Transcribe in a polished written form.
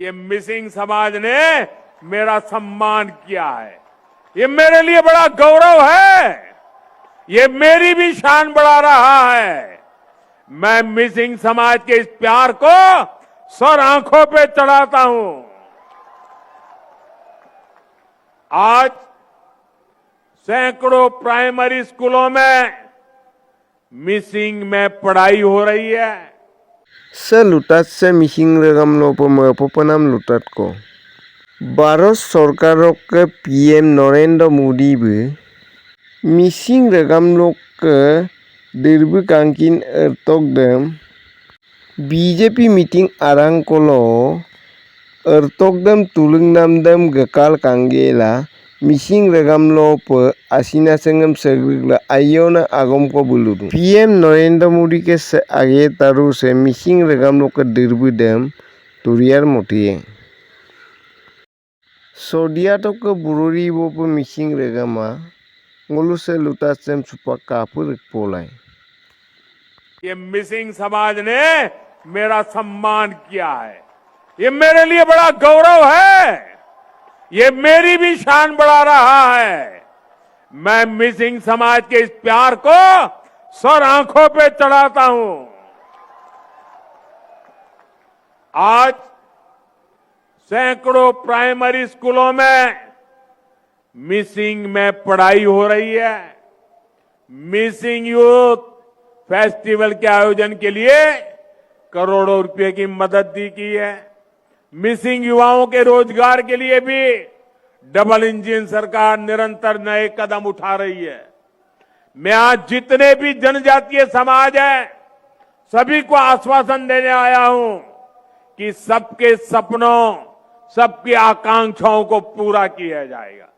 ये मिसिंग समाज ने मेरा सम्मान किया है। ये मेरे लिए बड़ा गौरव है। ये मेरी भी शान बढ़ा रहा है। मैं मिसिंग समाज के इस प्यार को सर आंखों पे चढ़ाता हूं। आज सैकड़ों प्राइमरी स्कूलों में मिसिंग में पढ़ाई हो रही है। Se lutat se mihing regam lopo mepopanam lutat ko. Bharat Sarkarok PM Narendra Modi bu missing regam lok dirbu kangkin ertokdem BJP meeting arang kolo ertokdem tulungnamdem gekal kanggela missing regam lopo asina sengem segla ayona agom ko buludu PM Narendra Modi के आगे तारू से missing regam lok dirbu dem turiyar motiye सोडिया तो के बुरुरी वो पे missing regama ngolu se luta sem supa kapur Polay ये missing समाज ने मेरा सम्मान किया है। ये मेरे लिए बड़ा गौरव है। ये मेरी भी शान बढ़ा रहा है। मैं मिसिंग समाज के इस प्यार को सर आंखों पे चढ़ाता हूं। आज सैकड़ों प्राइमरी स्कूलों में मिसिंग में पढ़ाई हो रही है। मिसिंग यूथ फेस्टिवल के आयोजन के लिए करोड़ों रुपए की मदद दी की है। मिसिंग युवाओं के रोजगार के लिए भी डबल इंजन सरकार निरंतर नए कदम उठा रही है। मैं आज जितने भी जनजातीय समाज है सभी को आश्वासन देने आया हूं कि सबके सपनों सबकी आकांक्षाओं को पूरा किया जाएगा।